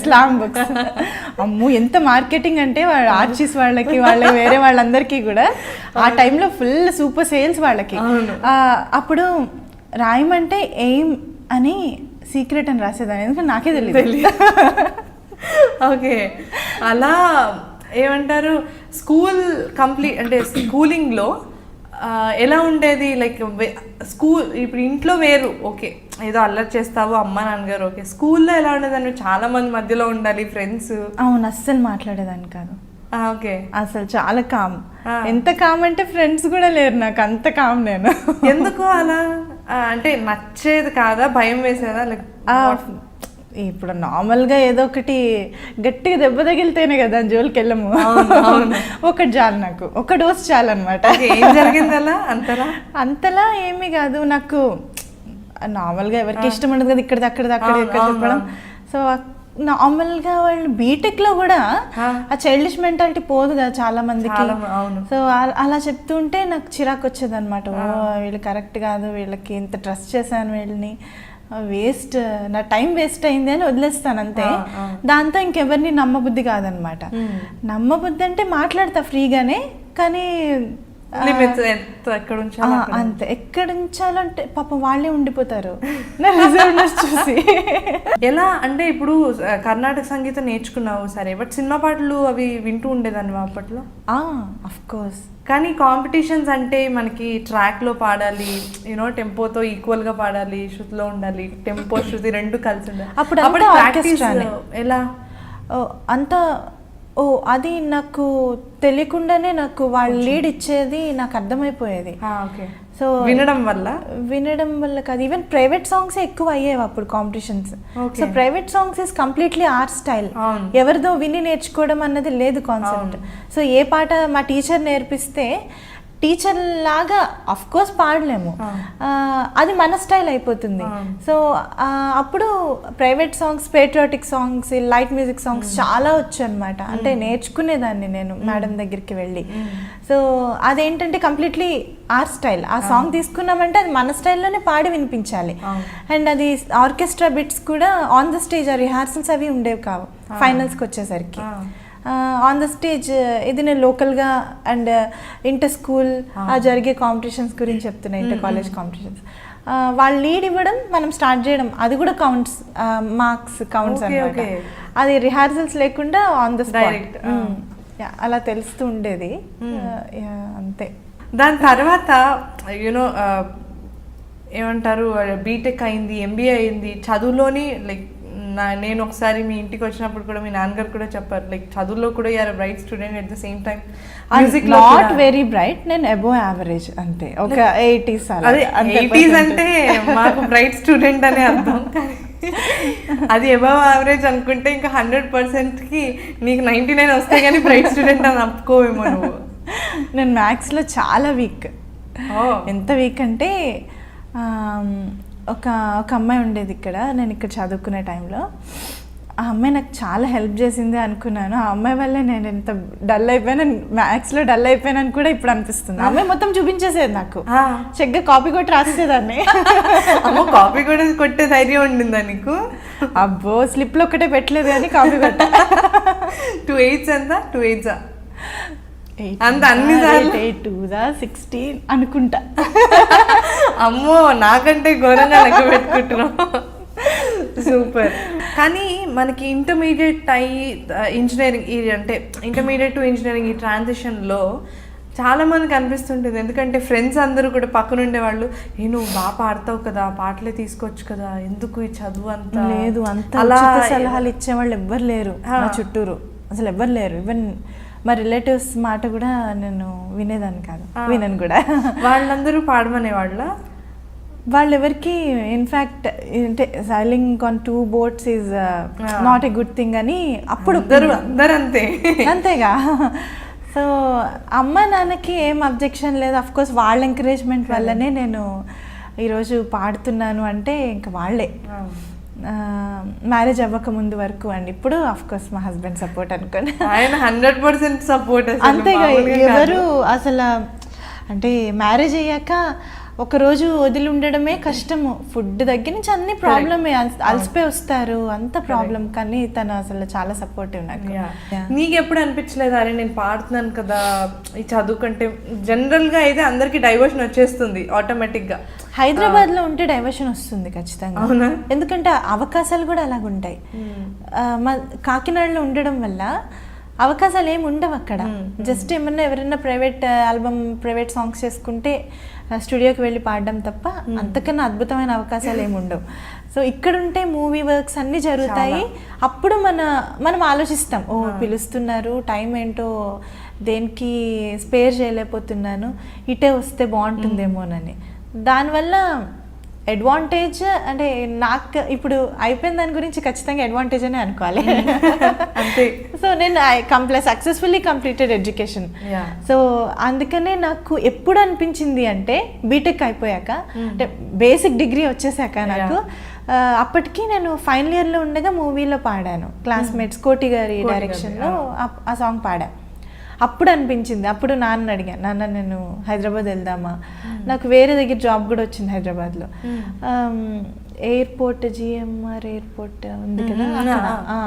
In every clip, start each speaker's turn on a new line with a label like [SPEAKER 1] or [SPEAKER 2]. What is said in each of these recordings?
[SPEAKER 1] Slam books. అమ్మో ఎంత marketing అంటే ఆర్చిస్ వాళ్ళకి వేరే వాళ్ళందరికీ కూడా ఆ టైంలో ఫుల్ సూపర్ సేల్స్ వాళ్ళకి. అప్పుడు రాయమంటే ఎయిమ్ అని సీక్రెట్ అని రాసేదాన్ని, ఎందుకంటే నాకే తెలియదు.
[SPEAKER 2] ఓకే, అలా ఏమంటారు స్కూల్ కంప్లీట్ అంటే స్కూలింగ్లో ఎలా ఉండేది? లైక్ స్కూల్ ఇప్పుడు ఇంట్లో వేరు, ఓకే ఏదో అల్లరి చేస్తావు అమ్మ నాన్నగారు, ఓకే స్కూల్లో ఎలా ఉండేదాన్ని? చాలా మంది మధ్యలో ఉండాలి, ఫ్రెండ్స్.
[SPEAKER 1] అవును, అస్సలు మాట్లాడేదాన్ని కాదు.
[SPEAKER 2] ఓకే,
[SPEAKER 1] అసలు చాలా కామ్. ఎంత కామ్ అంటే ఫ్రెండ్స్ కూడా లేరు నాకు, అంత కామ్ నేను.
[SPEAKER 2] ఎందుకు అలా? అంటే నచ్చేది కాదా, భయం వేసేదా? లైక్
[SPEAKER 1] ఇప్పుడు నార్మల్గా ఏదో ఒకటి గట్టిగా దెబ్బ తగిలితేనే కదా జోలికి వెళ్ళము. ఒకటి చాలు నాకు, ఒక డోస్ చాలు అనమాట.
[SPEAKER 2] ఏం జరిగింది అలా?
[SPEAKER 1] అంతలా ఏమీ కాదు, నాకు నార్మల్గా ఎవరికి ఇష్టం ఉండదు కదా ఇక్కడ చెప్పడం. సో నార్మల్గా వాళ్ళు బీటెక్లో కూడా ఆ చైల్డిష్ మెంటాలిటీ పోదు కదా చాలా మందికి. సో అలా చెప్తుంటే నాకు చిరాకు వచ్చేది అనమాట. ఓ వీళ్ళు కరెక్ట్ కాదు, వీళ్ళకి ఇంత ట్రస్ట్ చేశాను, వీళ్ళని వేస్ట్, నా టైం వేస్ట్ అయింది అని వదిలేస్తాను అంతే. దాంతో ఇంకెవరిని నమ్మబుద్ధి కాదనమాట. నమ్మబుద్ధి అంటే మాట్లాడతా ఫ్రీగానే, కానీ అంతే. ఎక్కడ ఉంచాలంటే పాపం వాళ్ళే ఉండిపోతారు నా రిజర్వ్నెస్ చూసి.
[SPEAKER 2] ఎలా అంటే ఇప్పుడు కర్ణాటక సంగీతం నేర్చుకున్నావు సరే, బట్ సినిమా పాటలు అవి వింటూ ఉండేదాన్ని అప్పట్లో?
[SPEAKER 1] Of course.
[SPEAKER 2] కానీ కాంపిటీషన్స్ అంటే మనకి ట్రాక్లో పాడాలి, యూనో టెంపోతో ఈక్వల్గా పాడాలి, శృతిలో ఉండాలి, టెంపో శృతి రెండు కలిసి ఉండాలి.
[SPEAKER 1] అప్పుడు ప్రాక్టీస్
[SPEAKER 2] ఎలా
[SPEAKER 1] అంతా అది నాకు తెలియకుండానే నాకు వాళ్ళు లీడ్ ఇచ్చేది నాకు అర్థమైపోయేది. సో
[SPEAKER 2] వినడం వల్ల
[SPEAKER 1] కాదు, ఈవెన్ ప్రైవేట్ సాంగ్స్ ఎక్కువ అయ్యేవి అప్పుడు competitions. So private songs is completely art style, ఎవరిదో విని నేర్చుకోవడం అన్నది లేదు కాన్సెప్ట్. సో ఏ పాట మా టీచర్ నేర్పిస్తే టీచర్ లాగా అఫ్ కోర్స్ పాడలేము, అది మన స్టైల్ అయిపోతుంది. సో అప్పుడు private songs, patriotic songs, light music songs చాలా వచ్చు అనమాట. అంటే నేర్చుకునేదాన్ని నేను మేడం దగ్గరికి వెళ్ళి. సో అదేంటంటే కంప్లీట్లీ ఆర్ స్టైల్. ఆ సాంగ్ తీసుకున్నామంటే అది మన స్టైల్లోనే పాడి వినిపించాలి. అండ్ అది ఆర్కెస్ట్రా బిట్స్ కూడా ఆన్ ద స్టేజ్, ఆ రిహార్సల్స్ అవి ఉండేవి కావు ఫైనల్స్కి వచ్చేసరికి. ఆన్ ద స్టేజ్ ఇది నేను లోకల్గా అండ్ ఇంటర్ స్కూల్ జరిగే కాంపిటీషన్స్ గురించి చెప్తున్నాను, ఇంటర్ కాలేజ్ కాంపిటీషన్స్. వాళ్ళు లీడ్ ఇవ్వడం, మనం స్టార్ట్ చేయడం, అది కూడా కౌంట్స్, మార్క్స్ కౌంట్స్ అన్నమాట. అది రిహార్సల్స్ లేకుండా ఆన్ ద స్పాట్ అలా తెలుస్తూ ఉండేది అంతే.
[SPEAKER 2] దాని తర్వాత యూనో ఏమంటారు బీటెక్ అయింది, ఎంబీఏ అయింది, చదువులోని లైక్ నేను ఒకసారి మీ ఇంటికి వచ్చినప్పుడు కూడా మీ నాన్నగారు కూడా చెప్పారు, లైక్ చదువులో కూడా you're bright student, at the same time music
[SPEAKER 1] not very bright, నేను అబోవ్ యావరేజ్ అంతే, ఒక 80s.
[SPEAKER 2] అదే 80s అంటే మాకు బ్రైట్ స్టూడెంట్ అనే అర్థం, అది అబోవ్ యావరేజ్ అనుకుంటే ఇంకా 100%కి నీకు 99 వస్తే కానీ బ్రైట్ స్టూడెంట్ అని అప్పుకోవేమో నువ్వు.
[SPEAKER 1] నేను మ్యాథ్స్లో చాలా వీక్. ఎంత వీక్ అంటే ఒక అమ్మాయి ఉండేది ఇక్కడ, నేను ఇక్కడ చదువుకునే టైంలో. ఆ అమ్మాయి నాకు చాలా హెల్ప్ చేసింది అనుకున్నాను. ఆ అమ్మాయి వల్లే నేను ఎంత డల్ అయిపోయాను, మ్యాథ్స్లో డల్ అయిపోయానని కూడా ఇప్పుడు అనిపిస్తుంది. ఆ అమ్మాయి మొత్తం చూపించేసేది నాకు, చెక్గా కాపీ కొట్టి రాసేదాన్ని.
[SPEAKER 2] అమ్మ కాపీ కూడా కొట్టే ధైర్యం ఉండిందా నీకు?
[SPEAKER 1] అబ్బో స్లిప్లో ఒక్కటే పెట్టలేదు కానీ కాపీ కొట్ట.
[SPEAKER 2] 2 8s ఎంత? 2 8s అంత అన్ని
[SPEAKER 1] 16 అనుకుంటా.
[SPEAKER 2] అమ్మో నాకంటే ఘోరంగా లెక్క పెట్టుకుంటున్నాం. సూపర్. కానీ మనకి ఇంటర్మీడియట్ అయ్యి ఇంజనీరింగ్ అంటే ఇంటర్మీడియట్ టు ఇంజనీరింగ్ ఈ ట్రాన్సిషన్లో చాలా మందికి అనిపిస్తుంటుంది, ఎందుకంటే ఫ్రెండ్స్ అందరూ కూడా పక్కన ఉండేవాళ్ళు, నువ్వు బాగా పాడతావు కదా, పాటలే తీసుకోవచ్చు కదా, ఎందుకు ఈ చదువు అంతా
[SPEAKER 1] లేదు, అంత అలా సలహాలు ఇచ్చేవాళ్ళు ఎవ్వరు లేరు నా చుట్టూరు, అసలు ఎవ్వరు లేరు. ఈవెన్ మా రిలేటివ్స్ మాట కూడా నేను వినేదాన్ని కాదు, వినను కూడా.
[SPEAKER 2] వాళ్ళందరూ పాడమనే
[SPEAKER 1] వాళ్ళు ఎవరికి ఇన్ఫ్యాక్ట్ అంటే sailing on 2 boats is not a good thing అని అప్పుడు
[SPEAKER 2] అందరూ
[SPEAKER 1] అంతేగా. సో అమ్మ నాన్నకి ఏం అబ్జెక్షన్ లేదు, అఫ్ కోర్స్ వాళ్ళ ఎంకరేజ్మెంట్ వల్లనే నేను ఈరోజు పాడుతున్నాను. అంటే ఇంకా వాళ్ళే మ్యారేజ్ అవ్వక ముందు వరకు అండి. ఇప్పుడు అఫ్ కోర్స్ మా హస్బెండ్ సపోర్ట్ అనుకోండి,
[SPEAKER 2] ఆయన 100% సపోర్ట్.
[SPEAKER 1] అంతేగా, ఎవరు అసలు అంటే మ్యారేజ్ అయ్యాక ఒక రోజు వదిలి ఉండడమే కష్టము, ఫుడ్ దగ్గర నుంచి అన్ని ప్రాబ్లమే, అలసిపోయి వస్తారు, అంత ప్రాబ్లం. కానీ తను అసలు చాలా సపోర్టివ్ నాకు.
[SPEAKER 2] నీకు ఎప్పుడు అనిపించలేదు అరే నేను పాడుతున్నాను కదా ఈ చదువు కంటే? జనరల్ గా అయితే అందరికి డైవర్షన్ వచ్చేస్తుంది ఆటోమేటిక్ గా.
[SPEAKER 1] హైదరాబాద్ లో ఉంటే డైవర్షన్ వస్తుంది ఖచ్చితంగా, ఎందుకంటే అవకాశాలు కూడా అలాగుంటాయి. కాకినాడలో ఉండడం వల్ల అవకాశాలు ఏమి ఉండవు అక్కడ. జస్ట్ ఏమన్నా ఎవరైనా ప్రైవేట్ ఆల్బమ్, ప్రైవేట్ సాంగ్స్ చేసుకుంటే స్టూడియోకి వెళ్ళి పాడడం తప్ప అంతకన్నా అద్భుతమైన అవకాశాలు ఏమి ఉండవు. సో ఇక్కడ ఉంటే మూవీ వర్క్స్ అన్నీ జరుగుతాయి. అప్పుడు మనం ఆలోచిస్తాం, ఓ పిలుస్తున్నారు, టైం ఏంటో దేనికి స్పేర్ చేయలేకపోతున్నాను, ఇటే వస్తే బాగుంటుందేమోనని. దానివల్ల అడ్వాంటేజ్ అంటే నాకు ఇప్పుడు అయిపోయిన దాని గురించి ఖచ్చితంగా అడ్వాంటేజ్ అనే అనుకోవాలి.
[SPEAKER 2] అంతే.
[SPEAKER 1] సో నేను సక్సెస్ఫుల్లీ కంప్లీటెడ్ ఎడ్యుకేషన్. సో అందుకనే నాకు ఎప్పుడు అనిపించింది అంటే బీటెక్ అయిపోయాక, అంటే బేసిక్ డిగ్రీ వచ్చేసాక నాకు, అప్పటికి నేను ఫైనల్ ఇయర్లో ఉండగా మూవీలో పాడాను, క్లాస్మేట్స్ కోటి గారి డైరెక్షన్లో ఆ సాంగ్ పాడా. అప్పుడు అనిపించింది, అప్పుడు నాన్న అడిగాను, నాన్న నేను హైదరాబాద్ వెళ్దామా, నాకు వేరే దగ్గర జాబ్ కూడా వచ్చింది హైదరాబాద్లో, ఎయిర్పోర్ట్, జిఎంఆర్ ఎయిర్పోర్ట్ ఉంది కదా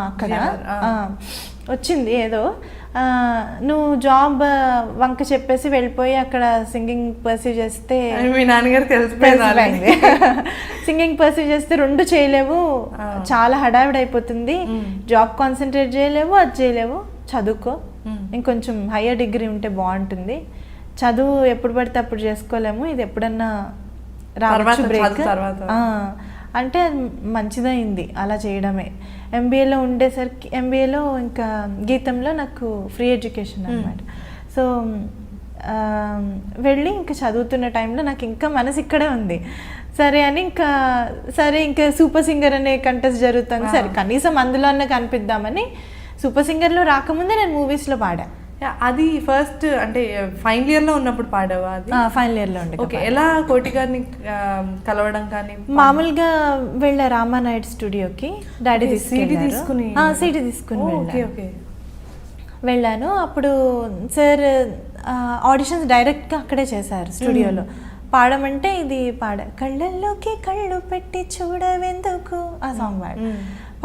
[SPEAKER 1] అక్కడ వచ్చింది ఏదో, నువ్వు జాబ్ వంక చెప్పేసి వెళ్ళిపోయి అక్కడ సింగింగ్ పర్సీవ్ చేస్తే,
[SPEAKER 2] మీ నాన్నగారు తెలిసిపోయింది
[SPEAKER 1] సింగింగ్ పర్సీవ్ చేస్తే రెండు చేయలేవు, చాలా హడావిడి అయిపోతుంది, జాబ్ కాన్సన్ట్రేట్ చేయలేవు, అది చేయలేవు, చదువుకో, ఇంకొంచెం హయ్యర్ డిగ్రీ ఉంటే బాగుంటుంది, చదువు ఎప్పుడు పడితే అప్పుడు చేసుకోలేము, ఇది ఎప్పుడన్నా రావచ్చు బ్రేక్ అంటే మంచిదైంది అలా చేయడమే. ఎంబీఏలో ఉండేసరికి, ఎంబీఏలో ఇంకా గీతంలో నాకు ఫ్రీ ఎడ్యుకేషన్ అన్నమాట. సో వెళ్ళి ఇంకా చదువుతున్న టైంలో నాకు ఇంకా మనసు ఇక్కడే ఉంది, సరే అని ఇంకా సూపర్ సింగర్ అనే కంటెస్ట్ జరుగుతుంది, సరే కనీసం అందులో అన్న కనిపిద్దామని సూపర్ సింగర్లో రాకముందే నేను మూవీస్లో పాడా.
[SPEAKER 2] అది ఫస్ట్ అంటే ఫైనల్ ఇయర్ లో ఉన్నప్పుడు పాడావా? అది
[SPEAKER 1] ఫైనల్ ఇయర్ లో ఉండే.
[SPEAKER 2] ఓకే. ఎలా కోటి గారిని కలవడం కానీ?
[SPEAKER 1] మామూలుగా వెళ్ళా రామానాయుడు స్టూడియోకి, డాడీ సీడీ తీసుకుని వెళ్ళాను. అప్పుడు సార్ ఆడిషన్స్ డైరెక్ట్గా అక్కడే చేశారు స్టూడియోలో. పాడమంటే ఇది కళ్ళల్లోకి కళ్ళు పెట్టి చూడవెందుకు ఆ సాంగ్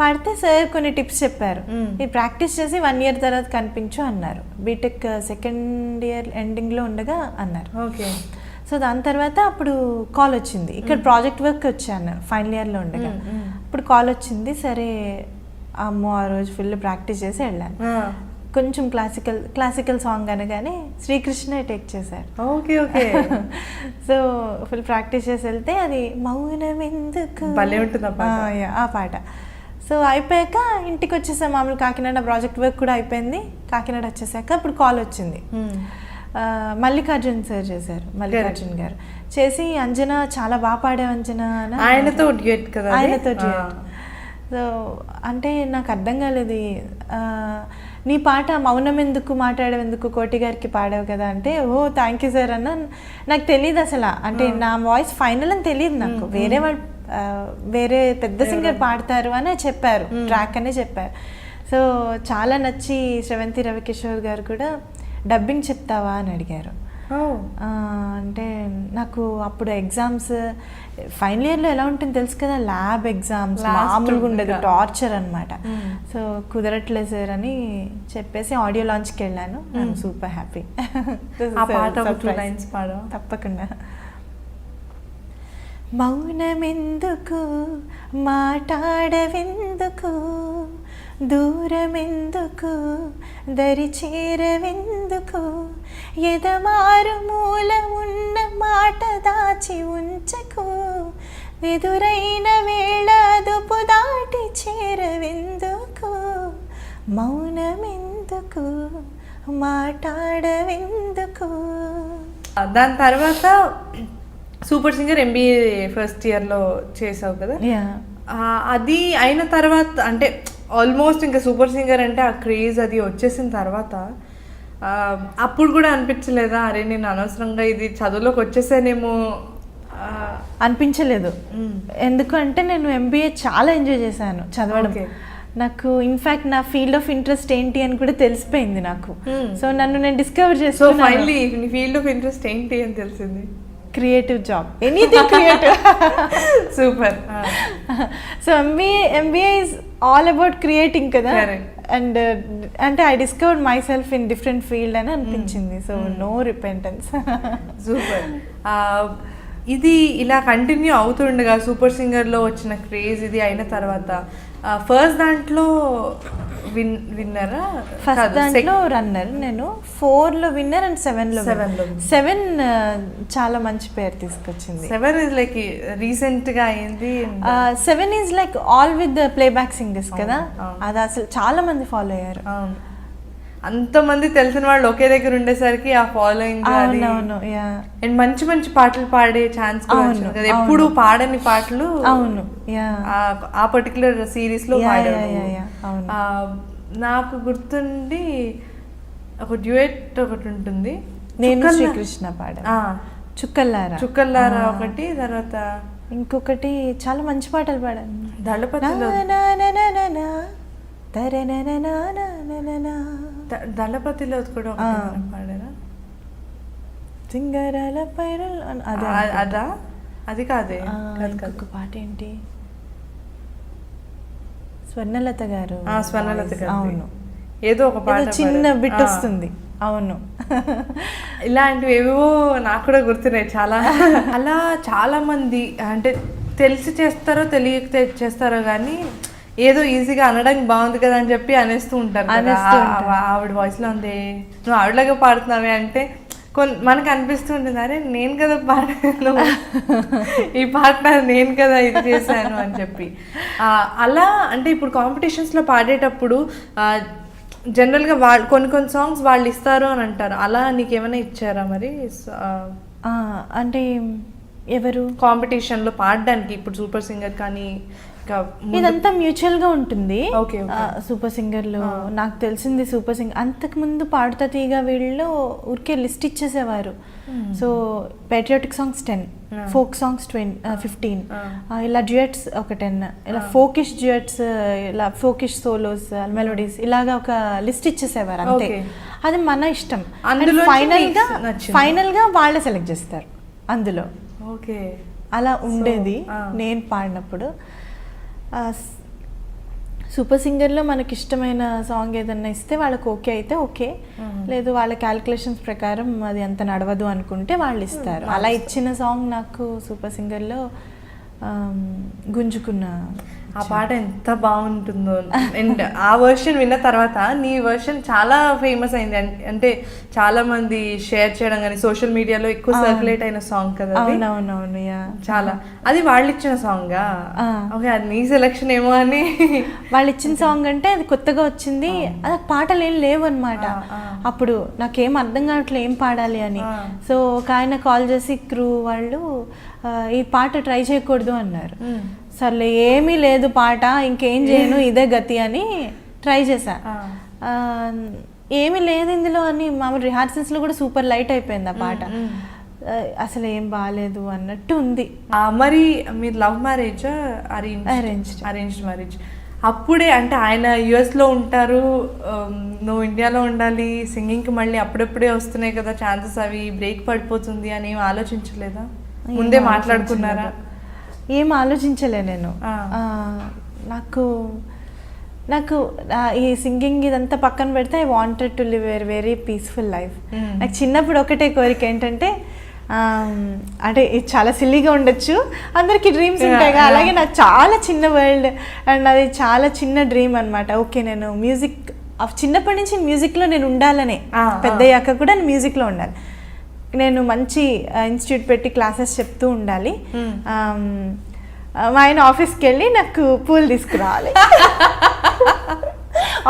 [SPEAKER 1] పాడితే సార్ కొన్ని టిప్స్ చెప్పారు, ఇది ప్రాక్టీస్ చేసి 1 year తర్వాత కనిపించు అన్నారు. బీటెక్ సెకండ్ ఇయర్ ఎండింగ్లో ఉండగా అన్నారు.
[SPEAKER 2] ఓకే.
[SPEAKER 1] సో దాని తర్వాత అప్పుడు కాల్ వచ్చింది, ఇక్కడ ప్రాజెక్ట్ వర్క్ వచ్చాను ఫైనల్ ఇయర్లో ఉండగా. అప్పుడు కాల్ వచ్చింది, సరే అమ్మో ఆ రోజు ఫుల్ ప్రాక్టీస్ చేసి వెళ్ళాను. కొంచెం క్లాసికల్ సాంగ్ అనగానే శ్రీకృష్ణ టేక్ చేశారు.
[SPEAKER 2] Okay okay.
[SPEAKER 1] So full practice చేసి వెళ్తే అది మౌనం ఎందుకు ఆ పాట. సో అయిపోయాక ఇంటికి వచ్చేసా, మామూలు కాకినాడ ప్రాజెక్ట్ వర్క్ కూడా అయిపోయింది. కాకినాడ వచ్చేసాక అప్పుడు కాల్ వచ్చింది, మల్లికార్జున్ సార్ చేశారు, మల్లికార్జున్ గారు చేసి, అంజనా చాలా బాగా పాడావు అంజనా,
[SPEAKER 2] ఆయనతో డ్యూయట్.
[SPEAKER 1] సో అంటే నాకు అర్థం కాలేదు, నీ పాట మౌనం ఎందుకు మాట్లాడేందుకు కోటి గారికి పాడావు కదా అంటే, ఓ థ్యాంక్ యూ సార్ అన్న. నాకు తెలియదు అసలు, అంటే నా వాయిస్ ఫైనల్ అని తెలియదు నాకు, వేరే పెద్ద సింగర్ పాడతారు అని చెప్పారు, ట్రాక్ అనే చెప్పారు. సో చాలా నచ్చి శ్రవంతి రవికిషోర్ గారు కూడా డబ్బింగ్ చెప్తావా అని అడిగారు. అంటే నాకు అప్పుడు ఎగ్జామ్స్ ఫైనల్ ఇయర్లో ఎలా ఉంటుంది తెలుసు కదా, ల్యాబ్ ఎగ్జామ్స్ మామూలుగా ఉండదు, టార్చర్ అనమాట. సో కుదరట్లేదు సార్ అని చెప్పేసి ఆడియో లాంచ్కి వెళ్ళాను. I'm super happy. తప్పకుండా. మౌనమెందుకు మాట్లాడవెందుకు, దూరమెందుకు దరి చేరవెందుకు, ఎదమారు మూల ఉన్న మాట దాచి ఉంచకు, ఎదురైన వేళ అదుపు దాటి చేరవెందుకు, మౌనమెందుకు మాట్లాడవెందుకు.
[SPEAKER 2] దాని తర్వాత సూపర్ సింగర్ ఎంబీఏ ఫస్ట్ ఇయర్లో చేసావు కదా, అది అయిన తర్వాత అంటే ఆల్మోస్ట్ ఇంకా సూపర్ సింగర్ అంటే ఆ క్రేజ్ అది వచ్చేసిన తర్వాత అప్పుడు కూడా అనిపించలేదా, అరే నేను అనవసరంగా ఇది చదువులోకి వచ్చేసానేమో?
[SPEAKER 1] అనిపించలేదు, ఎందుకంటే నేను ఎంబీఏ చాలా ఎంజాయ్ చేశాను చదవడం. నాకు ఇన్ఫాక్ట్ నా ఫీల్డ్ ఆఫ్ ఇంట్రెస్ట్ ఏంటి అని కూడా తెలిసిపోయింది నాకు. సో నన్ను నేను డిస్కవర్ చేసాను.
[SPEAKER 2] ఫైనల్లీ నీ ఫీల్డ్ ఆఫ్ ఇంట్రెస్ట్ ఏంటి అని తెలిసింది?
[SPEAKER 1] Creative job, anything creative.
[SPEAKER 2] Super.
[SPEAKER 1] So MBA is all about creating కదా. అండ్ అంటే I discovered myself in different field అని అనిపించింది. So no repentance.
[SPEAKER 2] సూపర్. ఇది ఇలా కంటిన్యూ అవుతుండగా సూపర్ సింగర్లో వచ్చిన క్రేజ్ ఇది అయిన తర్వాత ఫస్ట్ దాంట్లో విన్నరా?
[SPEAKER 1] ఫస్ట్ దాంట్లో రన్నర్ నేను, 4లో విన్నర్ అండ్ 7లో 7 చాలా మంచి పేరు తీసుకొచ్చింది.
[SPEAKER 2] 7 ఇస్ లైక్ రీసెంట్ గా అయింది.
[SPEAKER 1] 7 is like all with playback singers కదా, అది అసలు చాలా మంది ఫాలో అయ్యారు.
[SPEAKER 2] అంతమంది తెలిసిన వాళ్ళు ఒకే దగ్గర ఉండేసరికి ఆ ఫాలోయింగ్ అండ్ మంచి మంచి పాటలు పాడే ఛాన్స్ కదా, ఎప్పుడు పాడని పాటలు
[SPEAKER 1] అవును
[SPEAKER 2] ఆ పర్టికులర్ సిరీస్ లో పాడారు. నాకు గుర్తుండి ఒక డ్యూయట్ ఒకటి ఉంటుంది,
[SPEAKER 1] నేను శ్రీకృష్ణ పాడా, చుక్కల్లారా ఒకటి, తర్వాత ఇంకొకటి చాలా మంచి పాటలు పాడాను.
[SPEAKER 2] దళపతిలో దళపతిలో కూడా పాడారా?
[SPEAKER 1] సింగరాల పైరల్
[SPEAKER 2] అదా? అది కాదే,
[SPEAKER 1] ఒక పాట ఏంటి, స్వర్ణలత గారు.
[SPEAKER 2] స్వర్ణలత గారు,
[SPEAKER 1] అవును,
[SPEAKER 2] ఏదో ఒక పాట
[SPEAKER 1] చిన్న బిట్ వస్తుంది. అవును,
[SPEAKER 2] ఇలాంటివి ఏవేవో నాకు కూడా గుర్తున్నాయి చాలా. అలా చాలా మంది అంటే తెలిసి చేస్తారో తెలియక చేస్తారో కానీ ఏదో ఈజీగా అనడానికి బాగుంది కదా అని చెప్పి అనేస్తూ ఉంటారు. ఆవిడ వాయిస్ లో ఉంది, నువ్వు ఆవిడలాగా పాడుతున్నావే అంటే మనకు అనిపిస్తుంటుంది, అరే నేను కదా పాడాను, ఈ పాట నేను కదా ఇది చేశాను అని చెప్పి. అలా అంటే ఇప్పుడు కాంపిటీషన్స్లో పాడేటప్పుడు జనరల్గా వాళ్ళు కొన్ని సాంగ్స్ వాళ్ళు ఇస్తారు అని అంటారు, అలా నీకేమైనా ఇచ్చారా మరి?
[SPEAKER 1] అంటే ఎవరు
[SPEAKER 2] కాంపిటీషన్లో పాడడానికి ఇప్పుడు సూపర్ సింగర్ కానీ?
[SPEAKER 1] ఇదంతా మ్యూచువల్ గా ఉంటుంది సూపర్ సింగర్ లో. నాకు తెలిసింది సూపర్ సింగర్ అంతకు ముందు పాడుతా తీగ వీళ్ళు ఊరికే లిస్ట్ ఇచ్చేసేవారు. So patriotic songs 10, folk songs 15, ఇలా డ్యూయట్స్ ఒక 10, ఇలా ఫోకిష్ డ్యూయట్స్, ఇలా ఫోకిష్ సోలోస్, మెలోడీస్, ఇలాగా ఒక లిస్ట్ ఇచ్చేసేవారు అంతే. అది మన ఇష్టం. ఫైనల్ గా వాళ్ళే సెలెక్ట్ చేస్తారు అందులో. అలా ఉండేది నేను పాడినప్పుడు. సూపర్ సింగర్లో మనకి ఇష్టమైన సాంగ్ ఏదన్నా ఇస్తే వాళ్ళకి ఓకే అయితే ఓకే, లేదు వాళ్ళ క్యాలిక్యులేషన్స్ ప్రకారం అది అంత నడవదు అనుకుంటే వాళ్ళు ఇస్తారు. అలా ఇచ్చిన సాంగ్ నాకు సూపర్ సింగర్లో గుంజుకున్న
[SPEAKER 2] ఆ పాట ఎంత బాగుంటుందో. అండ్ ఆ వర్షన్ విన్న తర్వాత నీ వర్షన్ చాలా ఫేమస్ అయింది, అంటే చాలా మంది షేర్ చేయడం కానీ సోషల్ మీడియాలో ఎక్కువ సర్క్యులేట్ అయిన సాంగ్ కదా.
[SPEAKER 1] అవునవునవును,
[SPEAKER 2] చాలా. అది వాళ్ళు ఇచ్చిన సాంగా? ఓకే, అది నీ సెలెక్షన్ ఏమో అని.
[SPEAKER 1] వాళ్ళు ఇచ్చిన సాంగ్ అంటే అది కొత్తగా వచ్చింది, అది పాటలు ఏం లేవు అనమాట. అప్పుడు నాకేం అర్థం కావట్లేదు ఏం పాడాలి అని. సో ఒక ఆయన కాల్ చేసి క్రూ వాళ్ళు ఈ పాట ట్రై చేయకూడదు అన్నారు. సర్లే ఏమీ లేదు పాట, ఇంకేం చేయను, ఇదే గతి అని ట్రై చేశా. ఏమీ లేదు ఇందులో అని మామూలు రిహార్సల్స్లో కూడా సూపర్ లైట్ అయిపోయింది ఆ పాట. అసలు ఏం బాగాలేదు అన్నట్టు ఉంది.
[SPEAKER 2] మరి మీరు లవ్ మ్యారేజ్ అరేంజ్డ్ మ్యారేజ్ అప్పుడే అంటే ఆయన యుఎస్లో ఉంటారు, నువ్వు ఇండియాలో ఉండాలి, సింగింగ్కి మళ్ళీ అప్పుడప్పుడే వస్తున్నాయి కదా ఛాన్సెస్, అవి బ్రేక్ పడిపోతుంది అని ఏం ఆలోచించలేదా? ముందే మాట్లాడుకున్నారా?
[SPEAKER 1] ఏం ఆలోచించలే నేను. నాకు ఈ సింగింగ్ ఇదంతా పక్కన పెడితే I wanted to live a very peaceful life. నాకు చిన్నప్పుడు ఒకటే కోరిక ఏంటంటే, అంటే ఇది చాలా సిల్లీగా ఉండొచ్చు, అందరికీ డ్రీమ్స్ ఉంటాయి కదా, అలాగే నాకు చాలా చిన్న వరల్డ్ అండ్ అది చాలా చిన్న డ్రీమ్ అనమాట. ఓకే, నేను మ్యూజిక్ చిన్నప్పటి నుంచి మ్యూజిక్లో నేను ఉండాలనే, పెద్దయ్యాక కూడా నేను మ్యూజిక్లో ఉండాలి, నేను మంచి ఇన్స్టిట్యూట్ పెట్టి క్లాసెస్ చెప్తూ ఉండాలి, మా ఆయన ఆఫీస్కి వెళ్ళి నాకు పూలు తీసుకురావాలి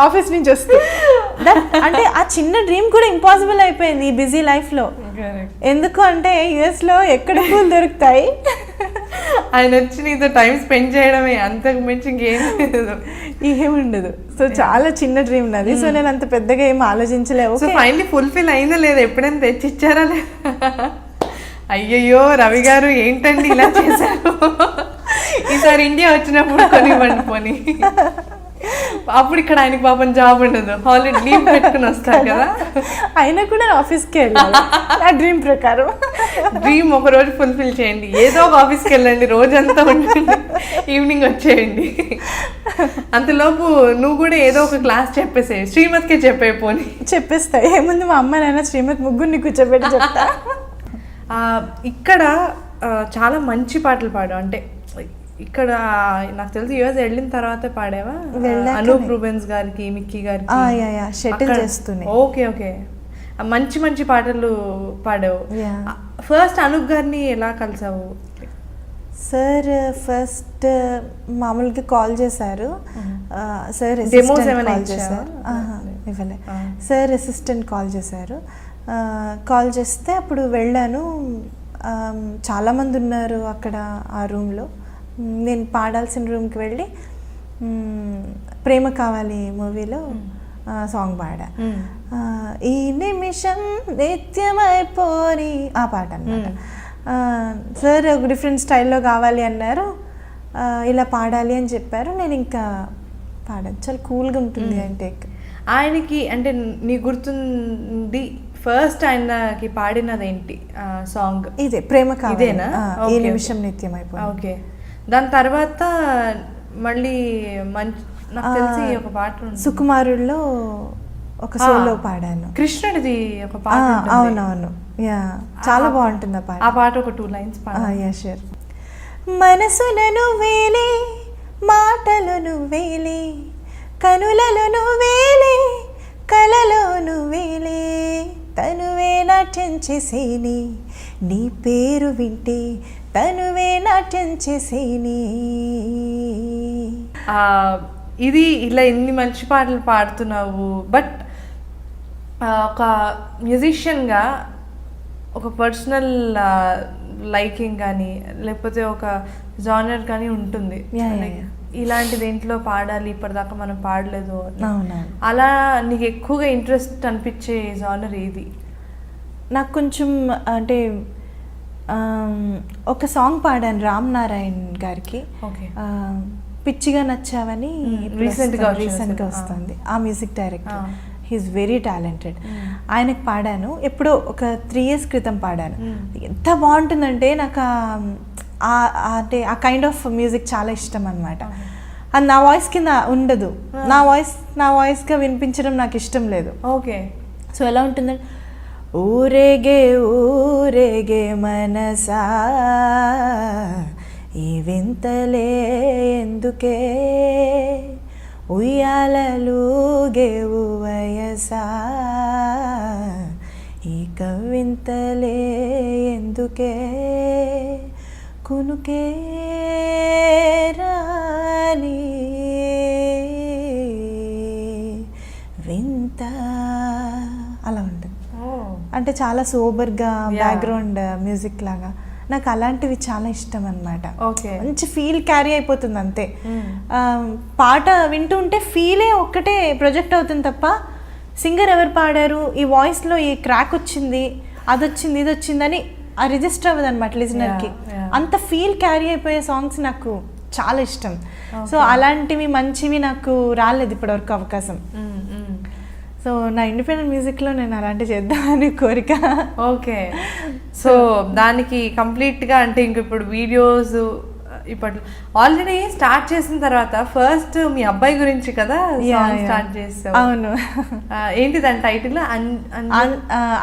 [SPEAKER 1] ఆఫీస్ నుంచి వస్తూ. అంటే ఆ చిన్న డ్రీమ్ కూడా ఇంపాసిబుల్ అయిపోయింది ఈ బిజీ లైఫ్లో. ఎందుకు అంటే యుఎస్లో ఎక్కడ పూలు దొరుకుతాయి,
[SPEAKER 2] ఆయన వచ్చి నీతో టైం స్పెండ్ చేయడమే, అంతకు మించి
[SPEAKER 1] ఏముండదు. సో చాలా చిన్న డ్రీమ్ నాది. సో నేను అంత పెద్దగా ఏం ఆలోచించలేవు.
[SPEAKER 2] సో ఫైనల్లీ ఫుల్ఫిల్ అయిందా లేదా? ఎప్పుడైనా తెచ్చిచ్చారా లేదా? అయ్యయ్యో రవి గారు ఏంటండి ఇలా చేశారు, ఈసారి ఇండియా వచ్చినప్పుడు కొనివ్వండి పోనీ. అప్పుడు ఇక్కడ ఆయనకి పాపం జాబ్ ఉండదు, హాలిడే లీవ్ పెట్టుకుని వస్తారు కదా.
[SPEAKER 1] అయినా కూడా ఆఫీస్కి వెళ్ళాలి ఆ డ్రీమ్ ప్రకారం.
[SPEAKER 2] డ్రీమ్ ఒక రోజు ఫుల్ఫిల్ చేయండి, ఏదో ఒక ఆఫీస్కి వెళ్ళండి, రోజంతా ఉండండి, ఈవినింగ్ వచ్చేయండి. అంతలోపు నువ్వు కూడా ఏదో ఒక క్లాస్ చెప్పేసే, శ్రీమతికే చెప్పే పోనీ.
[SPEAKER 1] చెప్పేస్తా, ఏముంది మా అమ్మ నాన్న శ్రీమతి ముగ్గురిని కూర్చోబెట్టి చెప్తా.
[SPEAKER 2] ఇక్కడ చాలా మంచి పాటలు పాడావు, అంటే ఇక్కడ నాకు తెలిసి యూఎస్ వెళ్ళిన తర్వాత పాడావా? అనూప్ రూబెన్స్ గారికి, మిక్కీ గారికి
[SPEAKER 1] షటిల్ చేస్తూనే.
[SPEAKER 2] ఓకే ఓకే, మంచి మంచి పాటలు పాడావు. ఫస్ట్ అనూప్ గారిని ఎలా కలిసావు?
[SPEAKER 1] సార్ ఫస్ట్ మామూలుగా కాల్ చేశారు సార్, ఇవ్వలే సార్, అసిస్టెంట్ కాల్ చేశారు. కాల్ చేస్తే అప్పుడు వెళ్ళాను. చాలామంది ఉన్నారు అక్కడ ఆ రూమ్లో. నేను పాడాల్సిన రూమ్కి వెళ్ళి ప్రేమ కావాలి మూవీలో సాంగ్ పాడా. ఈ నిమిషం నిత్యమైపోని ఆ పాట అన్నమాట. సార్ ఒక డిఫరెంట్ స్టైల్లో కావాలి అన్నారు, ఇలా పాడాలి అని చెప్పారు. నేను ఇంకా పాడాను, చాలా కూల్గా ఉంటుంది అంటే.
[SPEAKER 2] ఆయనకి అంటే నీ గుర్తుంది ఫస్ట్ ఆయనకి పాడినదేంటి సాంగ్?
[SPEAKER 1] ఇదే ప్రేమ కావాలి.
[SPEAKER 2] ఇదేనా?
[SPEAKER 1] ఈ నిమిషం నిత్యం అయిపోయి.
[SPEAKER 2] ఓకే, దాని తర్వాత మళ్ళీ మంచి నాకు తెలిసి ఒక పాట
[SPEAKER 1] సుకుమారుల్లో ఒక సోలో పాడాను,
[SPEAKER 2] కృష్ణుడిది ఒక పాట.
[SPEAKER 1] అవునవును, యా చాలా బాగుంటుంది ఆ పాట.
[SPEAKER 2] ఆ పాట ఒక 2 లైన్స్ పాడు.
[SPEAKER 1] Yeah sure. మనసులను వేలే, మాటలను వేలే, కనులను వేలే, కలలోను వేలే, తనువే నాట్యం చేసేని, నీ పేరు వింటే తనువే నాట్యం చేసేని.
[SPEAKER 2] ఇది ఇలా ఎన్ని మంచి పాటలు పాడుతున్నావు, బట్ ఒక మ్యూజిషియన్గా ఒక పర్సనల్ లైకింగ్ కానీ లేకపోతే ఒక జానర్ కానీ ఉంటుంది. ఇలాంటి దేంట్లో పాడాలి, ఇప్పటిదాకా మనం పాడలేదు, అలా నీకు ఎక్కువగా ఇంట్రెస్ట్ అనిపించే జానర్ ఏది?
[SPEAKER 1] నాకు కొంచెం అంటే ఒక సాంగ్ పాడాను రామ్ నారాయణ్ గారికి, పిచ్చిగా నచ్చావని, రీసెంట్గా వస్తుంది. ఆ music director, he is very talented. ఆయనకు పాడాను ఎప్పుడో ఒక 3 years క్రితం పాడాను. ఎంత బాగుంటుందంటే నాకు అంటే ఆ కైండ్ ఆఫ్ మ్యూజిక్ చాలా ఇష్టం అనమాట. అది నా వాయిస్ కింద ఉండదు, నా వాయిస్గా వినిపించడం నాకు ఇష్టం లేదు.
[SPEAKER 2] ఓకే,
[SPEAKER 1] సో ఎలా ఉంటుందంటే, ఊరేగే ఊరేగే మనసా ఈ వింతలే ఎందుకే, ఉయ్యాలలుగేవు వయసా ఈ కవింతలే ఎందుకే, కునుకే రాని వింత, అలా ఉంటుంది. అంటే చాలా సోబర్గా బ్యాక్గ్రౌండ్ మ్యూజిక్ లాగా నాకు అలాంటివి చాలా ఇష్టం అనమాట. మంచి ఫీల్ క్యారీ అయిపోతుంది అంతే. పాట వింటుంటే ఫీలే ఒక్కటే ప్రొజెక్ట్ అవుతుంది తప్ప సింగర్ ఎవరు పాడారు, ఈ వాయిస్లో ఈ క్రాక్ వచ్చింది, అది వచ్చింది, ఇది వచ్చిందని ఆ రిజిస్టర్ అవ్వదు అనమాట లిజనర్కి. అంత ఫీల్ క్యారీ అయిపోయే సాంగ్స్ నాకు చాలా ఇష్టం. సో అలాంటివి మంచివి నాకు రాలేదు ఇప్పటివరకు అవకాశం. సో నా ఇండిపెండెంట్ మ్యూజిక్లో నేను అలాంటివి చేద్దామని కోరిక.
[SPEAKER 2] ఓకే, సో దానికి కంప్లీట్గా అంటే ఇంక ఇప్పుడు వీడియోస్ ఇప్పట్లో ఆల్రెడీ స్టార్ట్ చేసిన తర్వాత ఫస్ట్ మీ అబ్బాయి గురించి కదా స్టార్ట్ చేస్తావు?
[SPEAKER 1] అవును.
[SPEAKER 2] ఏంటి దాని టైటిల్?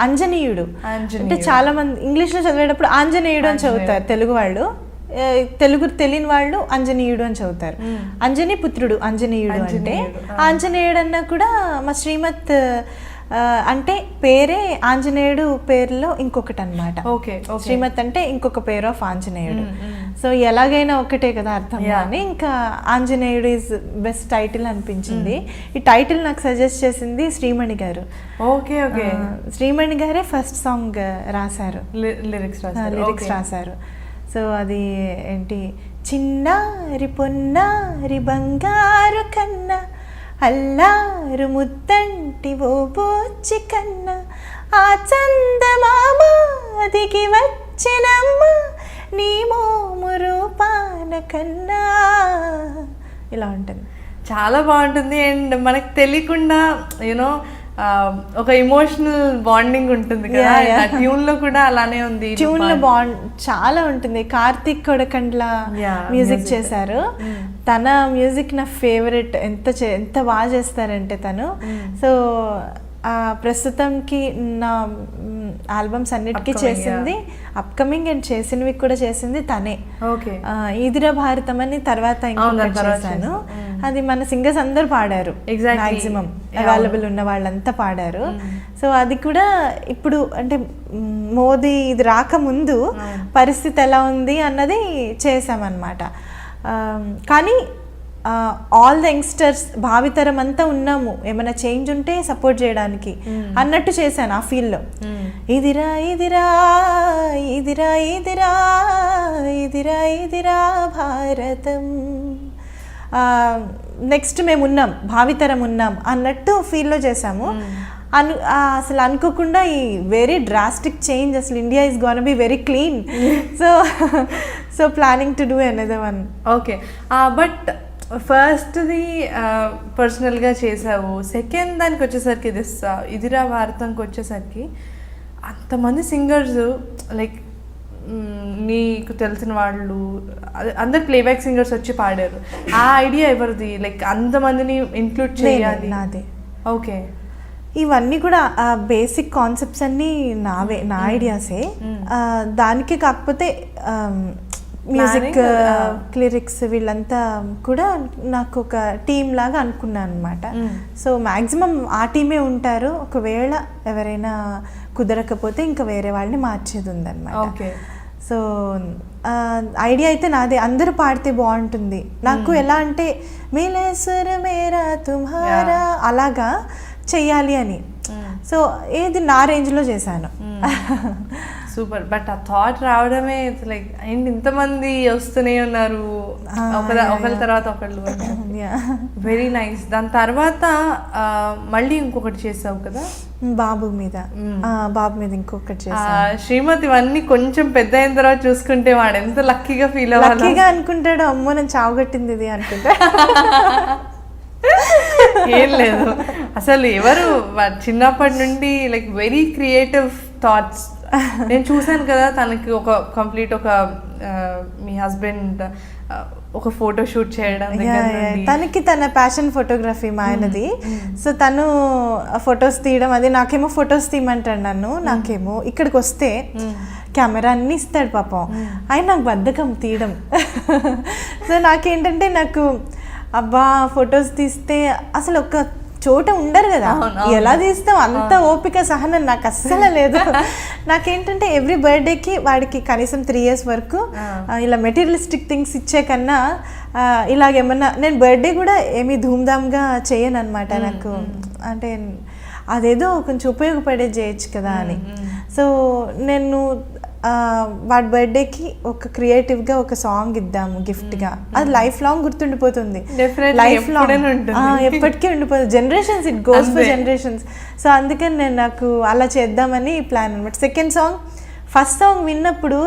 [SPEAKER 1] అంజనీయుడు. అంటే చాలా మంది ఇంగ్లీష్లో చదివేటప్పుడు ఆంజనేయుడు అని చదువుతారు తెలుగు వాళ్ళు, తెలుగు తెలియని వాళ్ళు అంజనీయుడు అని చదువుతారు. అంజనీ పుత్రుడు అంజనీయుడు అంటే, ఆంజనేయుడు అన్నా కూడా మా శ్రీమత్ అంటే పేరే ఆంజనేయుడు పేరులో ఇంకొకటి అనమాట. శ్రీమత్ అంటే ఇంకొక పేరు ఆఫ్ ఆంజనేయుడు. సో ఎలాగైనా ఒకటే కదా అర్థం అని ఇంకా ఆంజనేయుడు ఈజ్ బెస్ట్ టైటిల్ అనిపించింది. ఈ టైటిల్ నాకు సజెస్ట్ చేసింది శ్రీమణి గారు.
[SPEAKER 2] ఓకే ఓకే,
[SPEAKER 1] శ్రీమణి గారే ఫస్ట్ సాంగ్ రాశారు,
[SPEAKER 2] లిరిక్స్
[SPEAKER 1] రాశారు. సో అది ఏంటి, చిన్నారి పొన్నారి బంగారు కన్నా అల్లారు ముద్దంటి ఓ బోచి కన్నా ఆ చందమామ దిగి వచ్చినమ్మ నీ మోము రూపాన కన్నా, ఇలా ఉంటుంది.
[SPEAKER 2] చాలా బాగుంటుంది. అండ్ మనకు తెలియకుండా యూనో ఒక ఇమోషనల్ బాండింగ్ ఉంటుంది కదా, ట్యూన్ లో కూడా అలానే ఉంది.
[SPEAKER 1] ట్యూన్ లో బాండ్ చాలా ఉంటుంది. కార్తీక్ కొడకండ్ల మ్యూజిక్ చేశారు. తన మ్యూజిక్ నా ఫేవరెట్. ఎంత బాగా చేస్తారంటే తను. సో ప్రస్తుతంకి నా ఆల్బమ్స్ అన్నిటికీ చేసింది, అప్కమింగ్ అండ్ చేసినవి కూడా చేసింది తనే. ఈదిరా భారతం అని తర్వాత ఇంకొకటి చేశాను. అది మన సింగర్స్ అందరు పాడారు, మాక్సిమం అవైలబుల్ ఉన్న వాళ్ళంతా పాడారు. సో అది కూడా ఇప్పుడు అంటే మోదీ ఇది రాకముందు పరిస్థితి ఎలా ఉంది అన్నది చేసామన్నమాట. కానీ ఆల్ ద యంగ్స్టర్స్ భావితరం అంతా ఉన్నాము, ఏమైనా చేంజ్ ఉంటే సపోర్ట్ చేయడానికి అన్నట్టు చేశాను ఆ ఫీల్డ్లో. ఇదిరా ఇదిరా ఇదిరా ఇదిరా ఇదిరా ఇదిరా భారతం, నెక్స్ట్ మేము ఉన్నాం, భావితరం ఉన్నాం అన్నట్టు ఫీల్లో చేసాము. అసలు అనుకోకుండా ఈ వెరీ డ్రాస్టిక్ చేంజ్, అసలు India is gonna be very clean. So planning to do another one.
[SPEAKER 2] Okay, but ఫస్ట్ది పర్సనల్గా చేసావు, సెకండ్ దానికి వచ్చేసరికి ఇదిరా భారతంకి వచ్చేసరికి అంతమంది సింగర్స్ లైక్ నీకు తెలిసిన వాళ్ళు అందరు ప్లేబ్యాక్ సింగర్స్ వచ్చి పాడారు. ఆ ఐడియా ఎవరిది? లైక్ అంతమందిని ఇంక్లూడ్ చేయాలి.
[SPEAKER 1] నాదే.
[SPEAKER 2] ఓకే,
[SPEAKER 1] ఇవన్నీ కూడా బేసిక్ కాన్సెప్ట్స్ అన్నీ నావే, నా ఐడియాసే. దానికి కాకపోతే మ్యూజిక్, లిరిక్స్ వీళ్ళంతా కూడా నాకు ఒక టీమ్ లాగా అనుకున్నాను అనమాట. సో మ్యాక్సిమం ఆ టీమే ఉంటారు. ఒకవేళ ఎవరైనా కుదరకపోతే ఇంకా వేరే వాళ్ళని మార్చేది ఉందన్నమాట. సో ఐడియా అయితే నాదే, అందరూ పాడితే బాగుంటుంది. నాకు ఎలా అంటే మేలే సుర మేరా తుమ్హారా అలాగా చెయ్యాలి అని. సో ఏది నా రేంజ్లో చేశాను.
[SPEAKER 2] సూపర్. బట్ ఆ థాట్ రావడమే లైక్ అండ్ ఇంతమంది వస్తూనే ఉన్నారు ఒకళ్ళ తర్వాత ఒకళ్ళు, వెరీ నైస్. దాని తర్వాత మళ్ళీ ఇంకొకటి చేసావు కదా
[SPEAKER 1] బాబు మీద ఇంకొకటి చేసా.
[SPEAKER 2] శ్రీమతి ఇవన్నీ కొంచెం పెద్ద అయిన తర్వాత చూసుకుంటే వాడు ఎంత లక్కీగా ఫీల్ అవ్వాలి.
[SPEAKER 1] లక్కీగా అనుకుంటాడు, అమ్మో నేను చావుగట్టింది ఇది అనుకుంటా.
[SPEAKER 2] ఏం లేదు, అసలు ఎవరు చిన్నప్పటి నుండి లైక్ వెరీ క్రియేటివ్ థాట్స్. నేను చూసాను కదా తనకి ఒక కంప్లీట్ ఒక మీ హస్బెండ్ ఒక ఫోటో షూట్ చేయడం,
[SPEAKER 1] తనకి తన ప్యాషన్ ఫోటోగ్రఫీ మా ఆయనది. సో తను ఫొటోస్ తీయడం, అది నాకేమో ఫొటోస్ తీయమంటాడు నన్ను, నాకేమో ఇక్కడికి వస్తే కెమెరా అన్ని ఇస్తాడు పాపం. ఆయన నాకు బద్ధకం తీయడం. సో నాకేంటంటే నాకు అబ్బా ఫొటోస్ తీస్తే అసలు ఒక చోట ఉండరు కదా, ఎలా తీస్తాం, అంత ఓపిక సహనం నాకు అస్సలు లేదు. నాకేంటంటే ఎవ్రీ బర్త్డేకి వాడికి కనీసం 3 years వరకు ఇలా మెటీరియలిస్టిక్ థింగ్స్ ఇచ్చే కన్నా ఇలాగేమన్నా, నేను బర్త్డే కూడా ఏమీ ధూమ్ధామ్గా చేయను అనమాట. నాకు అంటే అదేదో కొంచెం ఉపయోగపడేది చేయొచ్చు కదా అని. సో నేను వాడి బర్త్డేకి ఒక క్రియేటివ్గా ఒక సాంగ్ ఇద్దాము గిఫ్ట్గా, అది లైఫ్ లాంగ్ గుర్తుండిపోతుంది, లైఫ్ లాంగ్ ఎప్పటికీ ఉండిపోతుంది, generations, it goes for generations. So అందుకని నేను నాకు అలా చేద్దామని ప్లాన్ అనమాట. సెకండ్ సాంగ్, ఫస్ట్ సాంగ్ విన్నప్పుడు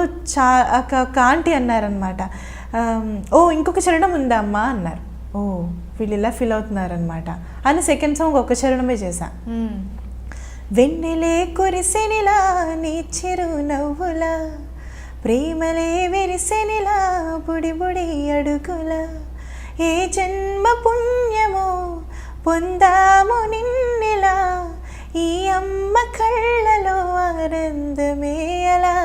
[SPEAKER 1] ఒక ఆంటీ అన్నారనమాట, ఓ ఇంకొక చరణం ఉందా అమ్మా అన్నారు. ఓ వీళ్ళు ఇలా ఫీల్ అవుతున్నారనమాట అని సెకండ్ సాంగ్ ఒక చరణమే చేశా. వెన్నెలే కురిసెనిలా నీ చిరు నవ్వులా, ప్రేమలే విరిసెనిలా బుడి బుడి అడుగులా, ఏ జన్మ పుణ్యమో పొందాము నిన్నెలా, ఈ అమ్మ కళ్ళలో ఆనందమే అలా,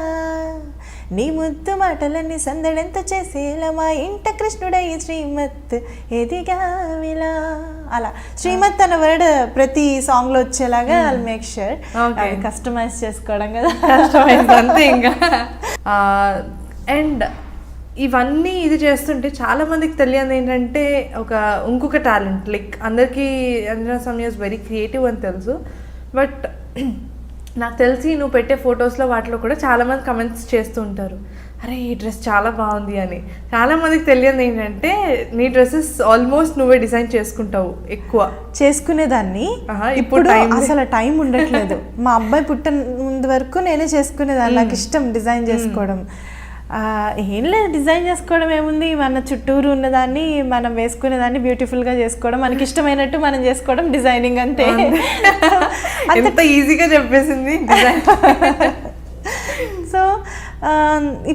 [SPEAKER 1] నీ ముద్దు మాటలన్నీ సందడెంత చేసేలా, మా ఇంట కృష్ణుడై శ్రీమత్ ఎదిగావిలా. అలా శ్రీమత్ అన్న వర్డ్ ప్రతి సాంగ్ లో వచ్చేలాగా ఐ మేక్ ష్యూర్. కస్టమైజ్ చేసుకోవడం కదా,
[SPEAKER 2] కస్టమైజ్ అంతే ఇంకా. అండ్ ఇవన్నీ ఇది చేస్తుంటే చాలా మందికి తెలియదు ఏంటంటే ఇంకొక టాలెంట్, లైక్ అందరికీ అంజనా సమయ ఇస్ వెరీ క్రియేటివ్ అని తెలుసు, బట్ నాకు తెలిసి నువ్వు పెట్టే ఫొటోస్లో వాటిలో కూడా చాలామంది కమెంట్స్ చేస్తూ ఉంటారు, అరే ఈ డ్రెస్ చాలా బాగుంది అని. చాలామందికి తెలియదు ఏంటంటే నీ డ్రెస్సెస్ ఆల్మోస్ట్ నువ్వే డిజైన్ చేసుకుంటావు, ఎక్కువ
[SPEAKER 1] చేసుకునేదాన్ని. ఇప్పుడు అసలు టైం ఉండట్లేదు. మా అబ్బాయి పుట్టిన ముందు వరకు నేనే చేసుకునేదాన్ని, నాకు ఇష్టం డిజైన్ చేసుకోవడం. ఏం లేదు, డిజైన్ చేసుకోవడం ఏముంది, మన చుట్టూరు ఉన్నదాన్ని మనం వేసుకునేదాన్ని బ్యూటిఫుల్గా చేసుకోవడం, మనకి ఇష్టమైనట్టు మనం చేసుకోవడం డిజైనింగ్ అంతే.
[SPEAKER 2] ఎంత ఈజీగా చెప్పేసింది డిజైన్.
[SPEAKER 1] సో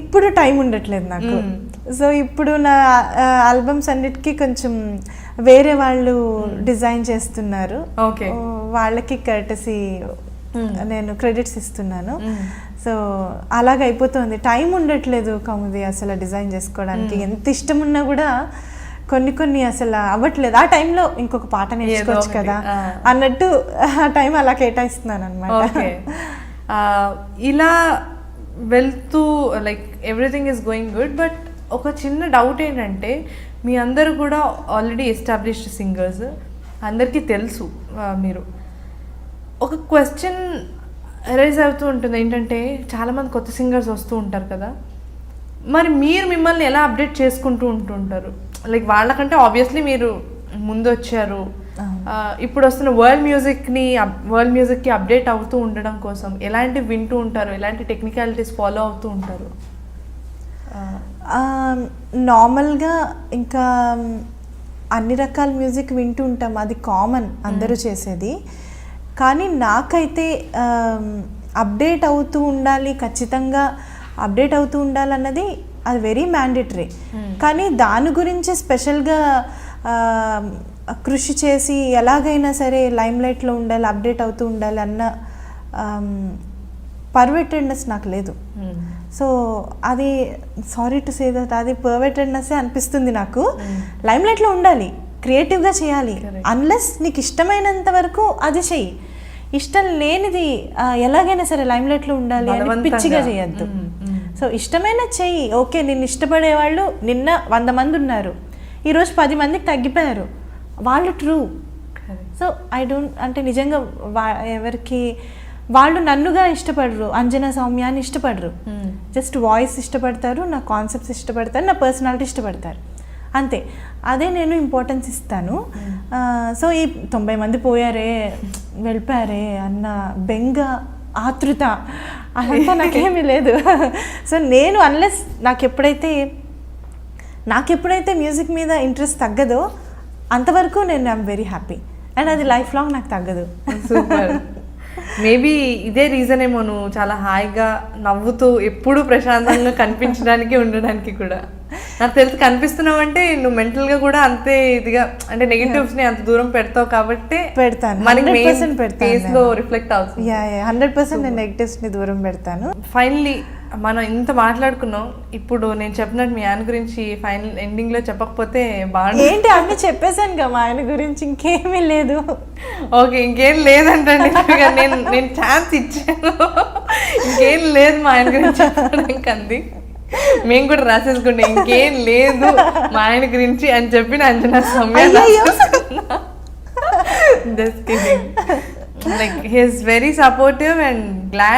[SPEAKER 1] ఇప్పుడు టైం ఉండట్లేదు నాకు. సో ఇప్పుడు నా ఆల్బమ్స్ అన్నిటికీ కొంచెం వేరే వాళ్ళు డిజైన్ చేస్తున్నారు.
[SPEAKER 2] ఓకే,
[SPEAKER 1] వాళ్ళకి కర్టసీ నేను క్రెడిట్స్ ఇస్తున్నాను. సో అలాగ అయిపోతుంది, టైం ఉండట్లేదు కౌముది అసలు డిజైన్ చేసుకోవడానికి. ఎంత ఇష్టం ఉన్నా కూడా కొన్ని అసలు అవ్వట్లేదు. ఆ టైంలో ఇంకొక పాట నేర్చుకోవచ్చు కదా అన్నట్టు ఆ టైం అలా కేటాయిస్తున్నాను అనమాట.
[SPEAKER 2] ఇలా వెళ్తూ like everything is going good. But ఒక చిన్న డౌట్ ఏంటంటే, మీ అందరూ కూడా ఆల్రెడీ ఎస్టాబ్లిష్డ్ సింగర్స్, అందరికీ తెలుసు. మీరు ఒక క్వశ్చన్ రైజ్ అవుతూ ఉంటుంది ఏంటంటే, చాలామంది కొత్త సింగర్స్ వస్తూ ఉంటారు కదా, మరి మీరు మిమ్మల్ని ఎలా అప్డేట్ చేసుకుంటూ ఉంటుంటారు? లైక్ వాళ్ళకంటే ఆబ్వియస్లీ మీరు ముందు వచ్చారు, ఇప్పుడు వస్తున్న వరల్డ్ మ్యూజిక్కి అప్డేట్ అవుతూ ఉండడం కోసం ఎలాంటివి వింటూ ఉంటారు, ఎలాంటి టెక్నికాలిటీస్ ఫాలో అవుతూ ఉంటారు?
[SPEAKER 1] నార్మల్గా ఇంకా అన్ని రకాల మ్యూజిక్ వింటూ ఉంటాం, అది కామన్ అందరూ చేసేది. కానీ నాకైతే అప్డేట్ అవుతూ ఉండాలి, ఖచ్చితంగా అప్డేట్ అవుతూ ఉండాలన్నది అది వెరీ మ్యాండేటరీ. కానీ దాని గురించి స్పెషల్గా కృషి చేసి ఎలాగైనా సరే లైమ్లైట్లో ఉండాలి, అప్డేట్ అవుతూ ఉండాలి అన్న పర్వెటెడ్నెస్ నాకు లేదు. సో అది సారీ టు సే దట్ అది పర్వెటెడ్నెస్ అనిపిస్తుంది నాకు. లైమ్లైట్లో ఉండాలి, క్రియేటివ్గా చేయాలి. అన్లెస్ నీకు ఇష్టమైనంత వరకు అది చెయ్యి, ఇష్టం లేనిది ఎలాగైనా సరే లైమ్లైట్లో ఉండాలి అని పిచ్చిగా చేయొద్దు. సో ఇష్టమైన చెయ్యి. ఓకే, నిన్ను ఇష్టపడేవాళ్ళు నిన్న 100 మంది ఉన్నారు, ఈరోజు 10 మందికి తగ్గిపోయారు, వాళ్ళు ట్రూ. సో ఐ డోంట్ అంటే నిజంగా ఎవరికి వాళ్ళు నన్నుగా ఇష్టపడరు, అంజనా సౌమ్యాన్ని ఇష్టపడరు. జస్ట్ వాయిస్ ఇష్టపడతారు, నా కాన్సెప్ట్స్ ఇష్టపడతారు, నా పర్సనాలిటీ ఇష్టపడతారు, అంతే. అదే నేను ఇంపార్టెన్స్ ఇస్తాను. సో ఈ 90 మంది పోయారే, వెళ్ళిపోయారే అన్న బెంగ, ఆతృత అదంతా నాకేమీ లేదు. సో నేను అన్లెస్ నాకు ఎప్పుడైతే మ్యూజిక్ మీద ఇంట్రెస్ట్ తగ్గదో అంతవరకు నేను ఐఎమ్ వెరీ హ్యాపీ. అండ్ అది లైఫ్ లాంగ్ నాకు తగ్గదు.
[SPEAKER 2] సూపర్. మేబీ ఇదే రీజన్ ఏమో నువ్వు చాలా హాయిగా నవ్వుతూ ఎప్పుడూ ప్రశాంతంగా కనిపించడానికి ఉండడానికి కూడా. నాకు తెలిసి కనిపిస్తున్నావు అంటే నువ్వు మెంటల్గా కూడా అంతే ఇదిగా, అంటే నెగిటివ్స్ని అంత దూరం పెడతావు కాబట్టి
[SPEAKER 1] పెడతాను,
[SPEAKER 2] మనకి
[SPEAKER 1] 100%
[SPEAKER 2] ఫేస్లో రిఫ్లెక్ట్ అవుతుంది.
[SPEAKER 1] 100% నేను నెగిటివ్స్ని దూరం పెడతాను.
[SPEAKER 2] ఫైనలీ మనం ఇంత మాట్లాడుకున్నాం, ఇప్పుడు నేను చెప్పినట్టు మీ ఆయన గురించి ఫైనల్ ఎండింగ్లో చెప్పకపోతే బాగుంది.
[SPEAKER 1] ఏంటి అన్నీ చెప్పేశాను కదా మా ఆయన గురించి, ఇంకేమీ లేదు.
[SPEAKER 2] ఓకే, ఇంకేం లేదంటండి. నేను ఛాన్స్ ఇచ్చాను, ఇంకేం లేదు మా ఆయన గురించి చెప్పడానికి అంది. మేము కూడా రాసేసుకుంటే ఇంకేం లేదు మా ఆయన గురించి అని చెప్పి Anjana Soumya. Just kidding. Like he is very supportive and glad